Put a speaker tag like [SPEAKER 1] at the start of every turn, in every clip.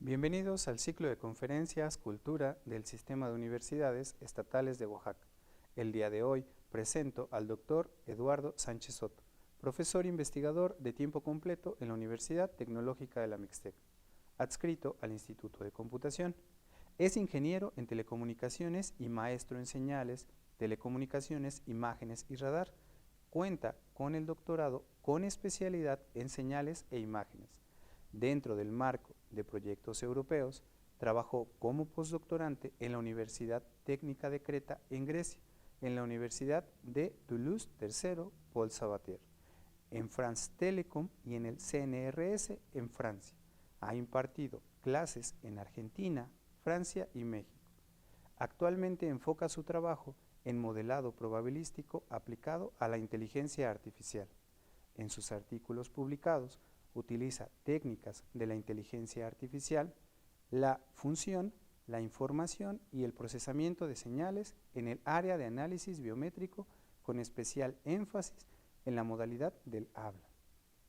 [SPEAKER 1] Bienvenidos al ciclo de conferencias Cultura del Sistema de Universidades Estatales de Oaxaca. El día de hoy presento al doctor Eduardo Sánchez Soto, profesor investigador de tiempo completo en la Universidad Tecnológica de la Mixteca, adscrito al Instituto de Computación. Es ingeniero en telecomunicaciones y maestro en señales, telecomunicaciones, imágenes y radar. Cuenta con el doctorado con especialidad en señales e imágenes. Dentro del marco de proyectos europeos, trabajó como postdoctorante en la Universidad Técnica de Creta en Grecia, en la Universidad de Toulouse III Paul Sabatier, en France Telecom y en el CNRS en Francia. Ha impartido clases en Argentina, Francia y México. Actualmente enfoca su trabajo en modelado probabilístico aplicado a la inteligencia artificial. En sus artículos publicados, utiliza técnicas de la inteligencia artificial, la función, la información y el procesamiento de señales en el área de análisis biométrico con especial énfasis en la modalidad del habla.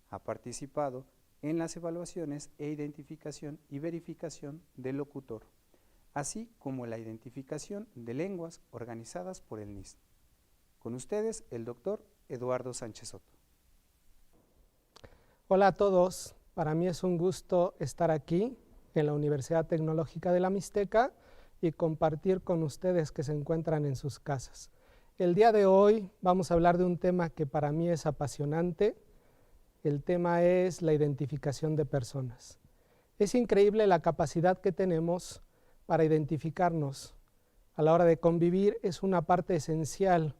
[SPEAKER 1] Ha participado en las evaluaciones e identificación y verificación del locutor, así como la identificación de lenguas organizadas por el NIST. Con ustedes, el doctor Eduardo Sánchez Soto.
[SPEAKER 2] Hola a todos, para mí es un gusto estar aquí en la Universidad Tecnológica de la Mixteca y compartir con ustedes que se encuentran en sus casas. El día de hoy vamos a hablar de un tema que para mí es apasionante. El tema es la identificación de personas. Es increíble la capacidad que tenemos para identificarnos. A la hora de convivir es una parte esencial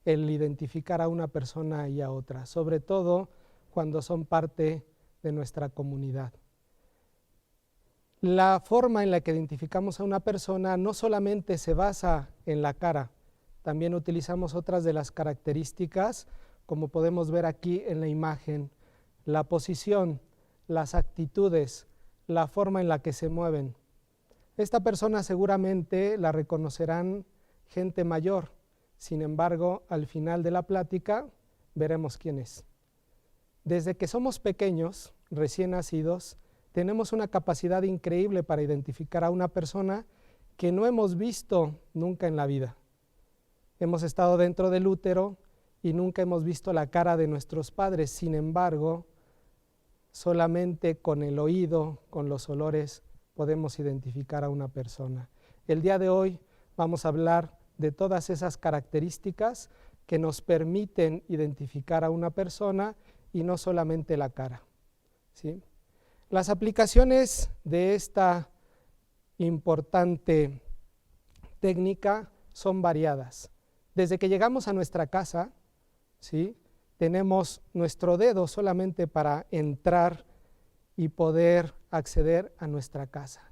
[SPEAKER 2] el identificar a una persona y a otra, sobre todo cuando son parte de nuestra comunidad. La forma en la que identificamos a una persona no solamente se basa en la cara, también utilizamos otras de las características, como podemos ver aquí en la imagen, la posición, las actitudes, la forma en la que se mueven. Esta persona seguramente la reconocerán gente mayor, sin embargo, al final de la plática veremos quién es. Desde que somos pequeños, recién nacidos, tenemos una capacidad increíble para identificar a una persona que no hemos visto nunca en la vida. Hemos estado dentro del útero y nunca hemos visto la cara de nuestros padres. Sin embargo, solamente con el oído, con los olores, podemos identificar a una persona. El día de hoy vamos a hablar de todas esas características que nos permiten identificar a una persona y no solamente la cara, ¿sí? Las aplicaciones de esta importante técnica son variadas. Desde que llegamos a nuestra casa, ¿sí?, tenemos nuestro dedo solamente para entrar y poder acceder a nuestra casa,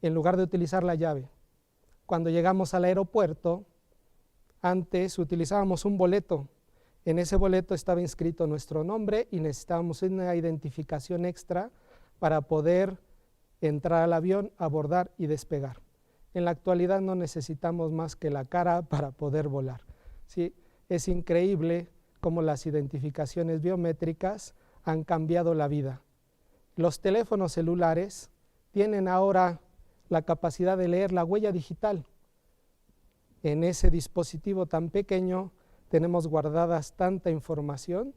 [SPEAKER 2] en lugar de utilizar la llave. Cuando llegamos al aeropuerto, antes utilizábamos un boleto. En ese boleto estaba inscrito nuestro nombre y necesitábamos una identificación extra para poder entrar al avión, abordar y despegar. En la actualidad no necesitamos más que la cara para poder volar, ¿sí? Es increíble cómo las identificaciones biométricas han cambiado la vida. Los teléfonos celulares tienen ahora la capacidad de leer la huella digital. En ese dispositivo tan pequeño tenemos guardadas tanta información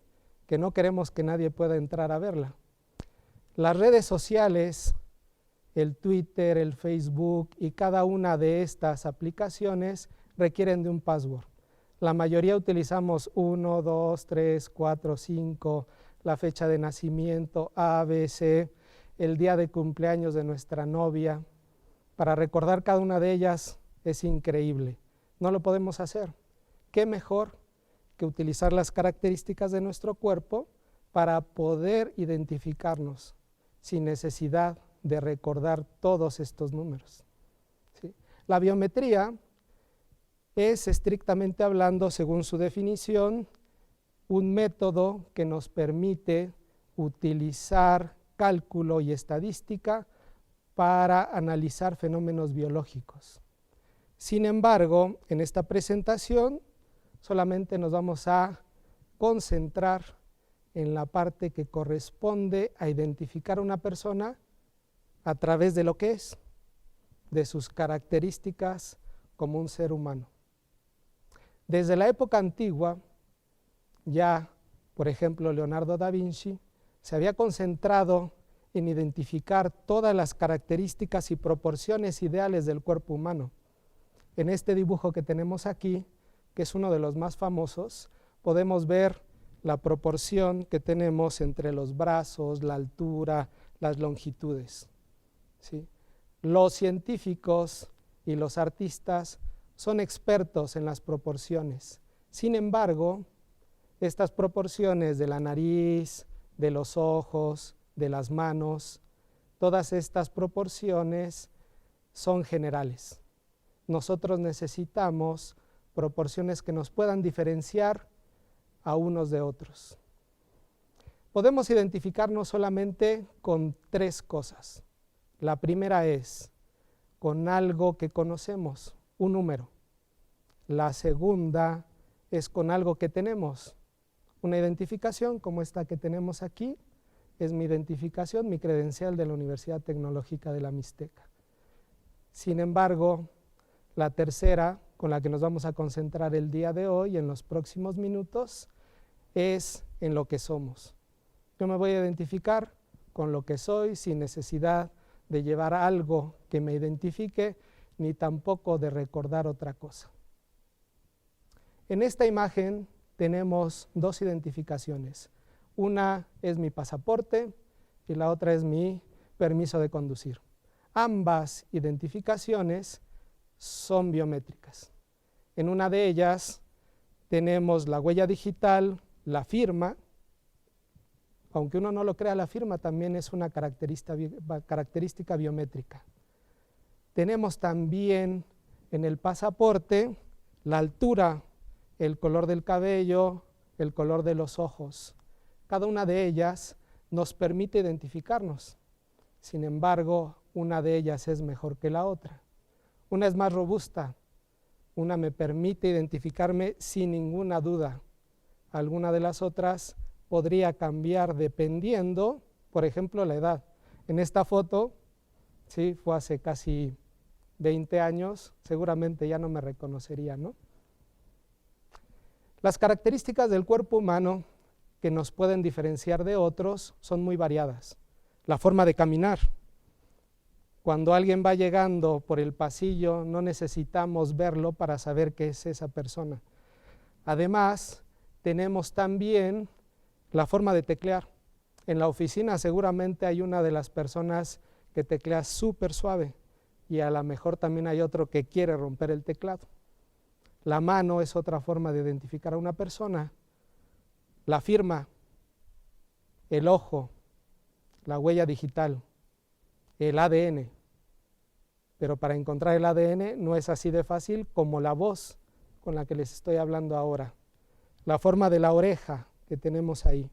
[SPEAKER 2] que no queremos que nadie pueda entrar a verla. Las redes sociales, el Twitter, el Facebook y cada una de estas aplicaciones requieren de un password. La mayoría utilizamos 1, 2, 3, 4, 5, la fecha de nacimiento, ABC, el día de cumpleaños de nuestra novia. Para recordar cada una de ellas es increíble. No lo podemos hacer. ¿Qué mejor que utilizar las características de nuestro cuerpo para poder identificarnos sin necesidad de recordar todos estos números? ¿Sí? La biometría es, estrictamente hablando, según su definición, un método que nos permite utilizar cálculo y estadística para analizar fenómenos biológicos. Sin embargo, en esta presentación solamente nos vamos a concentrar en la parte que corresponde a identificar a una persona a través de lo que es, de sus características como un ser humano. Desde la época antigua, ya, por ejemplo, Leonardo da Vinci se había concentrado en identificar todas las características y proporciones ideales del cuerpo humano. En este dibujo que tenemos aquí, que es uno de los más famosos, podemos ver la proporción que tenemos entre los brazos, la altura, las longitudes, ¿sí? Los científicos y los artistas son expertos en las proporciones. Sin embargo, estas proporciones de la nariz, de los ojos, de las manos, todas estas proporciones son generales. Nosotros necesitamos proporciones que nos puedan diferenciar a unos de otros. Podemos identificarnos solamente con tres cosas. La primera es con algo que conocemos, un número. La segunda es con algo que tenemos, una identificación como esta que tenemos aquí, es mi identificación, mi credencial de la Universidad Tecnológica de la Mixteca. Sin embargo, la tercera, con la que nos vamos a concentrar el día de hoy, en los próximos minutos, es en lo que somos. Yo me voy a identificar con lo que soy sin necesidad de llevar algo que me identifique, ni tampoco de recordar otra cosa. En esta imagen tenemos dos identificaciones. Una es mi pasaporte y la otra es mi permiso de conducir. Ambas identificaciones son biométricas. En una de ellas tenemos la huella digital, la firma. Aunque uno no lo crea, la firma también es una característica biométrica. Tenemos también en el pasaporte la altura, el color del cabello, el color de los ojos. Cada una de ellas nos permite identificarnos. Sin embargo, una de ellas es mejor que la otra. Una es más robusta, una me permite identificarme sin ninguna duda. Alguna de las otras podría cambiar dependiendo, por ejemplo, la edad. En esta foto, sí, fue hace casi 20 años, seguramente ya no me reconocería, ¿no? Las características del cuerpo humano que nos pueden diferenciar de otros son muy variadas. La forma de caminar. Cuando alguien va llegando por el pasillo, no necesitamos verlo para saber qué es esa persona. Además, tenemos también la forma de teclear. En la oficina seguramente hay una de las personas que teclea súper suave y a lo mejor también hay otro que quiere romper el teclado. La mano es otra forma de identificar a una persona. La firma, el ojo, la huella digital, el ADN. Pero para encontrar el ADN no es así de fácil como la voz con la que les estoy hablando ahora. La forma de la oreja que tenemos ahí,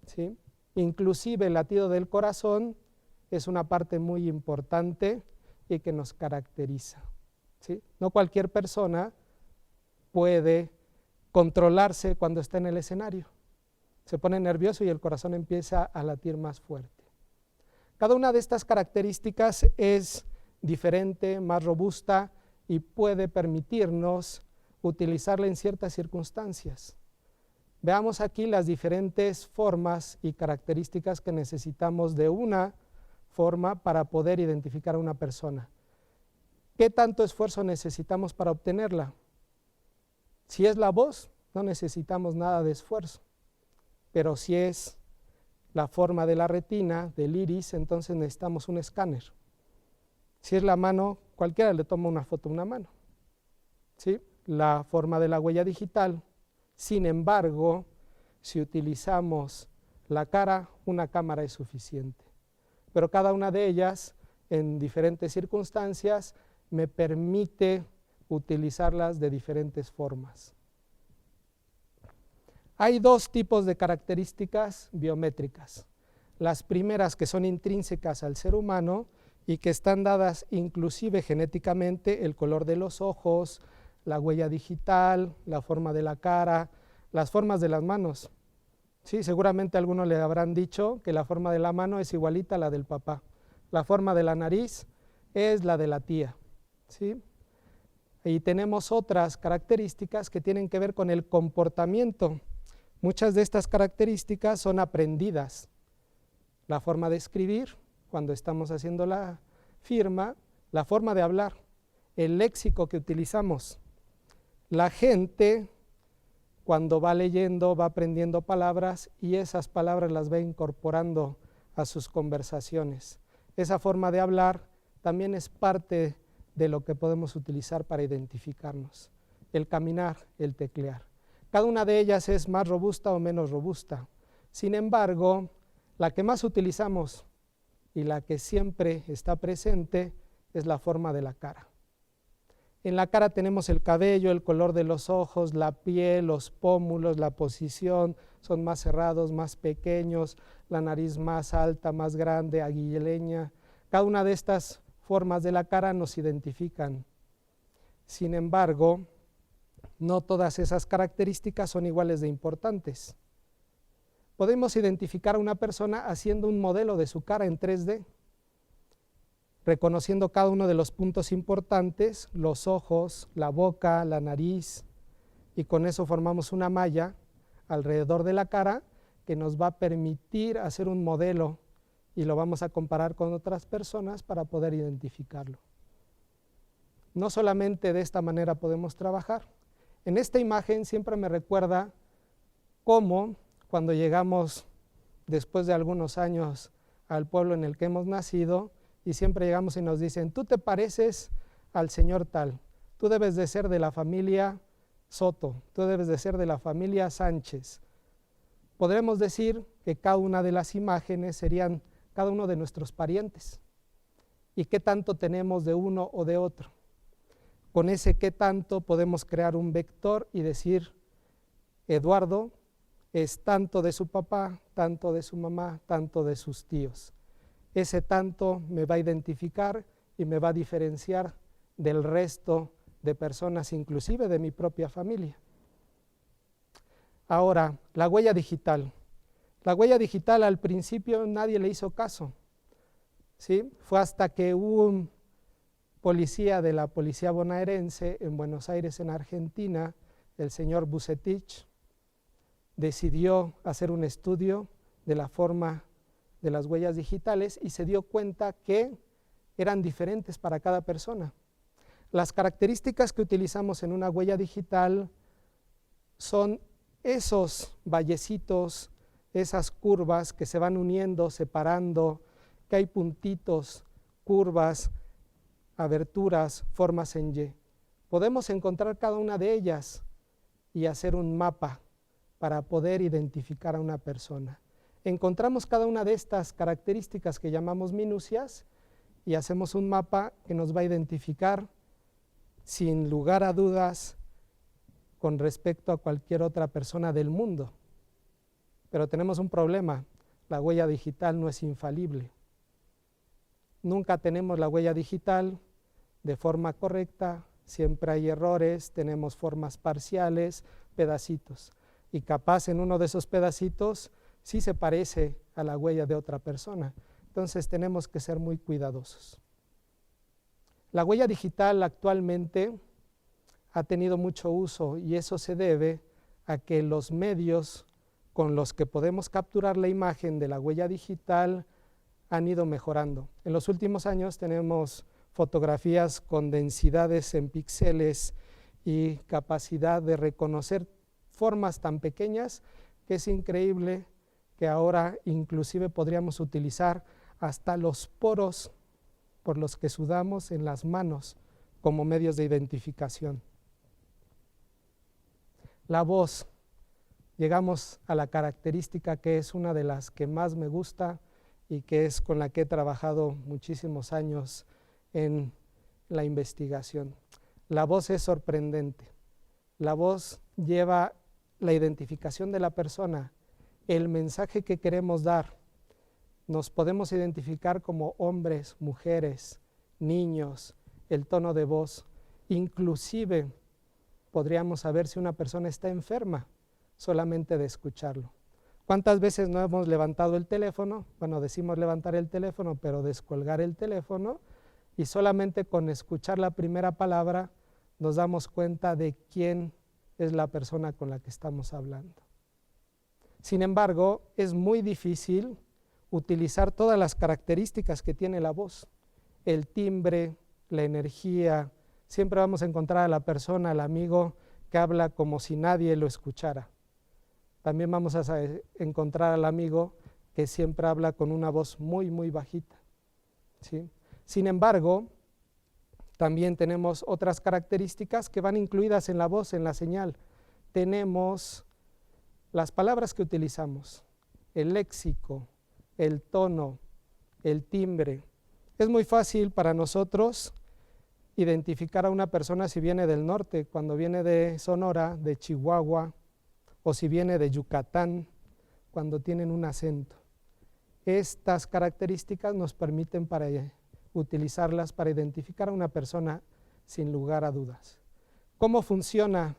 [SPEAKER 2] ¿sí? Inclusive el latido del corazón es una parte muy importante y que nos caracteriza, ¿sí? No cualquier persona puede controlarse cuando está en el escenario. Se pone nervioso y el corazón empieza a latir más fuerte. Cada una de estas características es diferente, más robusta y puede permitirnos utilizarla en ciertas circunstancias. Veamos aquí las diferentes formas y características que necesitamos de una forma para poder identificar a una persona. ¿Qué tanto esfuerzo necesitamos para obtenerla? Si es la voz, no necesitamos nada de esfuerzo, pero si es la forma de la retina, del iris, entonces necesitamos un escáner. Si es la mano, cualquiera le toma una foto a una mano, ¿sí? La forma de la huella digital. Sin embargo, si utilizamos la cara, una cámara es suficiente. Pero cada una de ellas, en diferentes circunstancias, me permite utilizarlas de diferentes formas. Hay dos tipos de características biométricas. Las primeras que son intrínsecas al ser humano y que están dadas inclusive genéticamente, el color de los ojos, la huella digital, la forma de la cara, las formas de las manos. Sí, seguramente a algunos le habrán dicho que la forma de la mano es igualita a la del papá. La forma de la nariz es la de la tía, ¿sí? Y tenemos otras características que tienen que ver con el comportamiento. Muchas de estas características son aprendidas. La forma de escribir, cuando estamos haciendo la firma, la forma de hablar, el léxico que utilizamos. La gente, cuando va leyendo, va aprendiendo palabras y esas palabras las va incorporando a sus conversaciones. Esa forma de hablar también es parte de lo que podemos utilizar para identificarnos. El caminar, el teclear. Cada una de ellas es más robusta o menos robusta. Sin embargo, la que más utilizamos y la que siempre está presente es la forma de la cara. En la cara tenemos el cabello, el color de los ojos, la piel, los pómulos, la posición, son más cerrados, más pequeños, la nariz más alta, más grande, aguileña. Cada una de estas formas de la cara nos identifican. Sin embargo, no todas esas características son iguales de importantes. Podemos identificar a una persona haciendo un modelo de su cara en 3D, reconociendo cada uno de los puntos importantes, los ojos, la boca, la nariz, y con eso formamos una malla alrededor de la cara que nos va a permitir hacer un modelo y lo vamos a comparar con otras personas para poder identificarlo. No solamente de esta manera podemos trabajar. En esta imagen siempre me recuerda cómo cuando llegamos después de algunos años al pueblo en el que hemos nacido y siempre llegamos y nos dicen, tú te pareces al señor tal, tú debes de ser de la familia Soto, tú debes de ser de la familia Sánchez. Podremos decir que cada una de las imágenes serían cada uno de nuestros parientes y qué tanto tenemos de uno o de otro. Con ese qué tanto podemos crear un vector y decir, Eduardo es tanto de su papá, tanto de su mamá, tanto de sus tíos. Ese tanto me va a identificar y me va a diferenciar del resto de personas, inclusive de mi propia familia. Ahora, la huella digital. La huella digital al principio nadie le hizo caso, ¿sí? Fue hasta que un policía de la policía bonaerense en Buenos Aires, en Argentina, el señor Bucetich, decidió hacer un estudio de la forma de las huellas digitales y se dio cuenta que eran diferentes para cada persona. Las características que utilizamos en una huella digital son esos vallecitos, esas curvas que se van uniendo, separando, que hay puntitos, curvas, aberturas, formas en Y. Podemos encontrar cada una de ellas y hacer un mapa para poder identificar a una persona. Encontramos cada una de estas características que llamamos minucias y hacemos un mapa que nos va a identificar sin lugar a dudas con respecto a cualquier otra persona del mundo. Pero tenemos un problema, la huella digital no es infalible. Nunca tenemos la huella digital de forma correcta, siempre hay errores, tenemos formas parciales, pedacitos. Y capaz en uno de esos pedacitos sí se parece a la huella de otra persona. Entonces tenemos que ser muy cuidadosos. La huella digital actualmente ha tenido mucho uso y eso se debe a que los medios con los que podemos capturar la imagen de la huella digital han ido mejorando. En los últimos años tenemos fotografías con densidades en píxeles y capacidad de reconocer formas tan pequeñas que es increíble que ahora inclusive podríamos utilizar hasta los poros por los que sudamos en las manos como medios de identificación. La voz. Llegamos a la característica que es una de las que más me gusta y que es con la que he trabajado muchísimos años en la investigación. La voz es sorprendente. La voz lleva la identificación de la persona, el mensaje que queremos dar. Nos podemos identificar como hombres, mujeres, niños, el tono de voz. Inclusive podríamos saber si una persona está enferma solamente de escucharlo. ¿Cuántas veces no hemos levantado el teléfono? Bueno, decimos levantar el teléfono, pero descolgar el teléfono, y solamente con escuchar la primera palabra nos damos cuenta de quién es la persona con la que estamos hablando. Sin embargo, es muy difícil utilizar todas las características que tiene la voz, el timbre, la energía. Siempre vamos a encontrar a la persona, al amigo, que habla como si nadie lo escuchara. También vamos a encontrar al amigo que siempre habla con una voz muy, muy bajita, ¿sí? Sin embargo, también tenemos otras características que van incluidas en la voz, en la señal. Tenemos las palabras que utilizamos, el léxico, el tono, el timbre. Es muy fácil para nosotros identificar a una persona si viene del norte, cuando viene de Sonora, de Chihuahua, o si viene de Yucatán, cuando tienen un acento. Estas características nos permiten utilizarlas para identificar a una persona sin lugar a dudas. ¿Cómo funciona?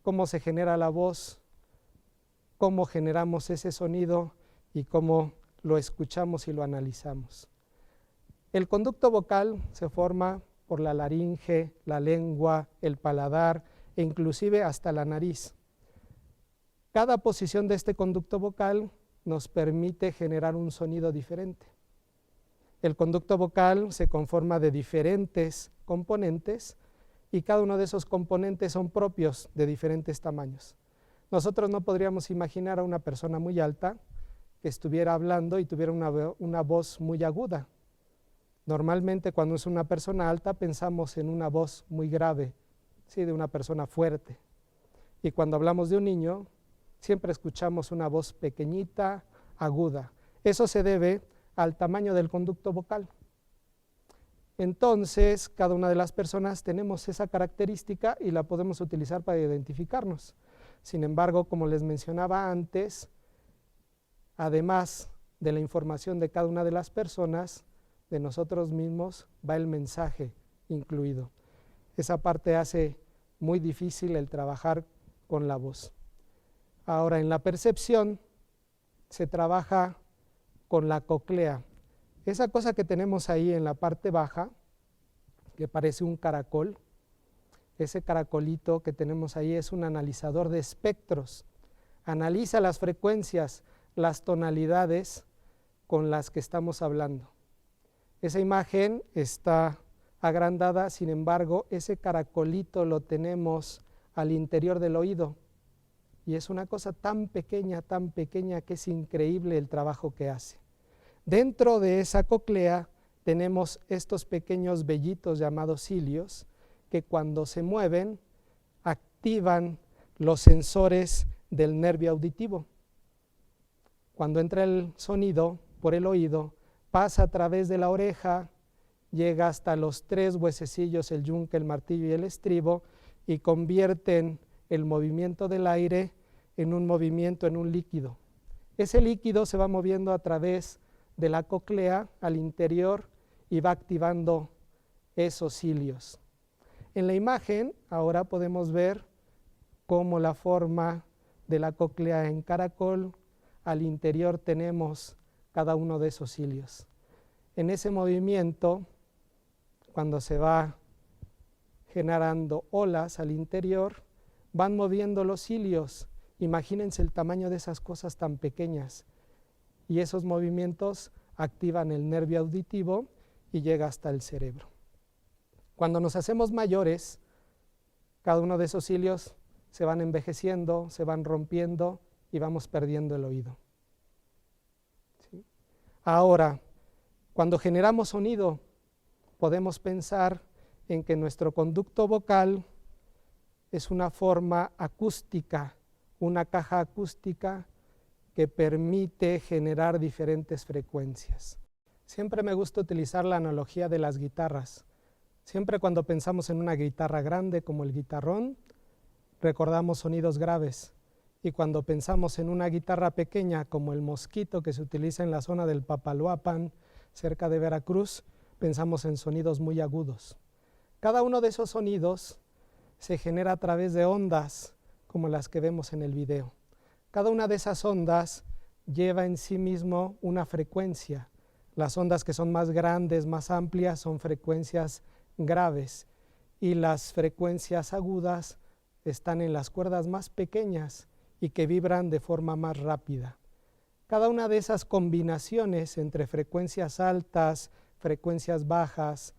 [SPEAKER 2] ¿Cómo se genera la voz? ¿Cómo generamos ese sonido? Y cómo lo escuchamos y lo analizamos. El conducto vocal se forma por la laringe, la lengua, el paladar e inclusive hasta la nariz. Cada posición de este conducto vocal nos permite generar un sonido diferente. El conducto vocal se conforma de diferentes componentes y cada uno de esos componentes son propios de diferentes tamaños. Nosotros no podríamos imaginar a una persona muy alta que estuviera hablando y tuviera una voz muy aguda. Normalmente cuando es una persona alta pensamos en una voz muy grave, ¿sí? De una persona fuerte. Y cuando hablamos de un niño, siempre escuchamos una voz pequeñita, aguda. Eso se debe al tamaño del conducto vocal. Entonces, cada una de las personas tenemos esa característica y la podemos utilizar para identificarnos. Sin embargo, como les mencionaba antes, además de la información de cada una de las personas, de nosotros mismos va el mensaje incluido. Esa parte hace muy difícil el trabajar con la voz. Ahora, en la percepción se trabaja con la cóclea. Esa cosa que tenemos ahí en la parte baja, que parece un caracol, ese caracolito que tenemos ahí es un analizador de espectros. Analiza las frecuencias, las tonalidades con las que estamos hablando. Esa imagen está agrandada, sin embargo, ese caracolito lo tenemos al interior del oído. Y es una cosa tan pequeña que es increíble el trabajo que hace. Dentro de esa cóclea tenemos estos pequeños vellitos llamados cilios que cuando se mueven activan los sensores del nervio auditivo. Cuando entra el sonido por el oído, pasa a través de la oreja, llega hasta los tres huesecillos, el yunque, el martillo y el estribo, y convierten el movimiento del aire en un movimiento, en un líquido. Ese líquido se va moviendo a través de la cóclea al interior y va activando esos cilios. En la imagen ahora podemos ver cómo la forma de la cóclea en caracol, al interior tenemos cada uno de esos cilios. En ese movimiento, cuando se va generando olas al interior, van moviendo los cilios. Imagínense el tamaño de esas cosas tan pequeñas. Y esos movimientos activan el nervio auditivo y llega hasta el cerebro. Cuando nos hacemos mayores, cada uno de esos cilios se van envejeciendo, se van rompiendo y vamos perdiendo el oído. ¿Sí? Ahora, cuando generamos sonido, podemos pensar en que nuestro conducto vocal es una forma acústica, una caja acústica que permite generar diferentes frecuencias. Siempre me gusta utilizar la analogía de las guitarras. Siempre cuando pensamos en una guitarra grande como el guitarrón, recordamos sonidos graves. Y cuando pensamos en una guitarra pequeña como el mosquito que se utiliza en la zona del Papaloapan, cerca de Veracruz, pensamos en sonidos muy agudos. Cada uno de esos sonidos se genera a través de ondas como las que vemos en el video. Cada una de esas ondas lleva en sí mismo una frecuencia. Las ondas que son más grandes, más amplias, son frecuencias graves, y las frecuencias agudas están en las cuerdas más pequeñas y que vibran de forma más rápida. Cada una de esas combinaciones entre frecuencias altas, frecuencias bajas,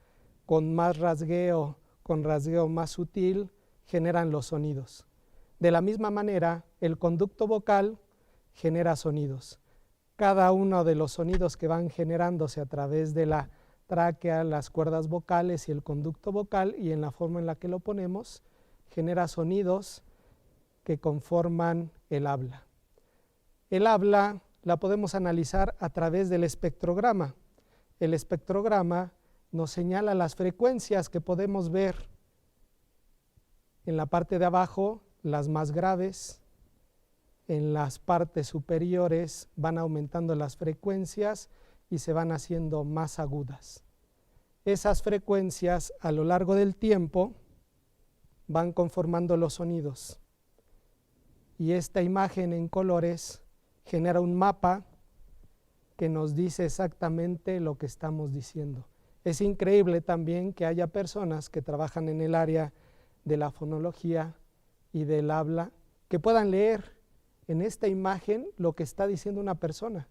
[SPEAKER 2] con más rasgueo, con rasgueo más sutil, generan los sonidos. De la misma manera, el conducto vocal genera sonidos. Cada uno de los sonidos que van generándose a través de la tráquea, las cuerdas vocales y el conducto vocal, y en la forma en la que lo ponemos, genera sonidos que conforman el habla. El habla la podemos analizar a través del espectrograma. El espectrograma nos señala las frecuencias que podemos ver. En la parte de abajo, las más graves. En las partes superiores van aumentando las frecuencias y se van haciendo más agudas. Esas frecuencias a lo largo del tiempo van conformando los sonidos. Y esta imagen en colores genera un mapa que nos dice exactamente lo que estamos diciendo. Es increíble también que haya personas que trabajan en el área de la fonología y del habla que puedan leer en esta imagen lo que está diciendo una persona.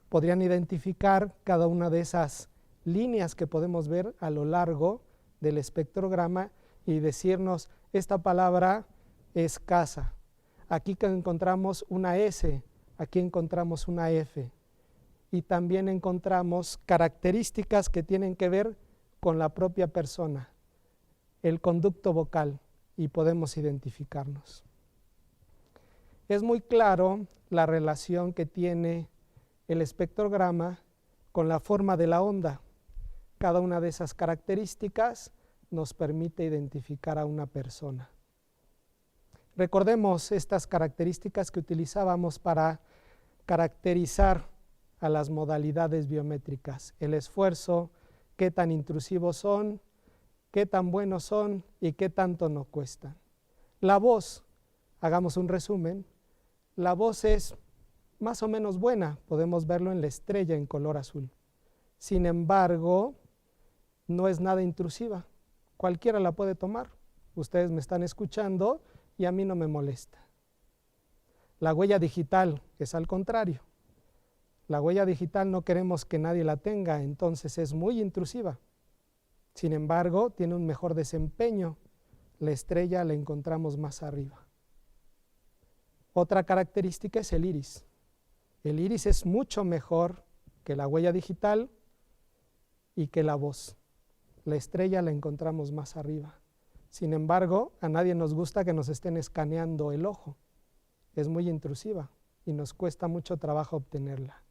[SPEAKER 2] Podrían identificar cada una de esas líneas que podemos ver a lo largo del espectrograma y decirnos: esta palabra es casa. Aquí encontramos una S, aquí encontramos una F. Y también encontramos características que tienen que ver con la propia persona, el conducto vocal, y podemos identificarnos. Es muy claro la relación que tiene el espectrograma con la forma de la onda. Cada una de esas características nos permite identificar a una persona. Recordemos estas características que utilizábamos para caracterizar a las modalidades biométricas: el esfuerzo, qué tan intrusivos son, qué tan buenos son y qué tanto nos cuestan. La voz, hagamos un resumen, la voz es más o menos buena, podemos verlo en la estrella en color azul. Sin embargo, no es nada intrusiva, cualquiera la puede tomar. Ustedes me están escuchando y a mí no me molesta. La huella digital es al contrario. La huella digital no queremos que nadie la tenga, entonces es muy intrusiva. Sin embargo, tiene un mejor desempeño. La estrella la encontramos más arriba. Otra característica es el iris. El iris es mucho mejor que la huella digital y que la voz. La estrella la encontramos más arriba. Sin embargo, a nadie nos gusta que nos estén escaneando el ojo. Es muy intrusiva y nos cuesta mucho trabajo obtenerla.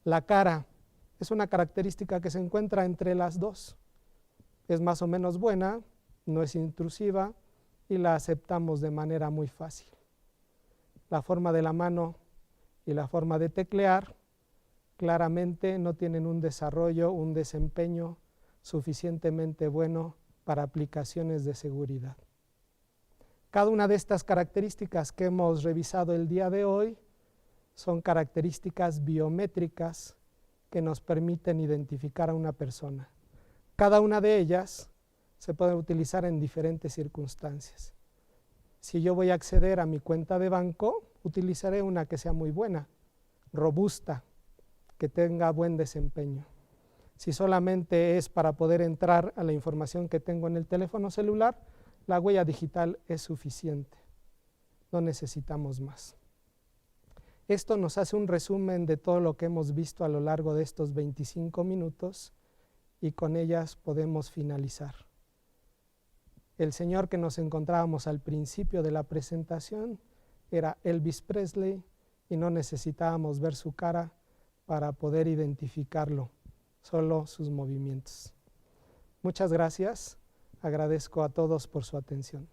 [SPEAKER 2] La cara es una característica que se encuentra entre las dos. Es más o menos buena, no es intrusiva y la aceptamos de manera muy fácil. La forma de la mano y la forma de teclear claramente no tienen un desarrollo, un desempeño suficientemente bueno para aplicaciones de seguridad. Cada una de estas características que hemos revisado el día de hoy son características biométricas que nos permiten identificar a una persona. Cada una de ellas se puede utilizar en diferentes circunstancias. Si yo voy a acceder a mi cuenta de banco, utilizaré una que sea muy buena, robusta, que tenga buen desempeño. Si solamente es para poder entrar a la información que tengo en el teléfono celular, la huella digital es suficiente. No necesitamos más. Esto nos hace un resumen de todo lo que hemos visto a lo largo de estos 25 minutos y con ellas podemos finalizar. El señor que nos encontrábamos al principio de la presentación era Elvis Presley y no necesitábamos ver su cara para poder identificarlo, solo sus movimientos. Muchas gracias, agradezco a todos por su atención.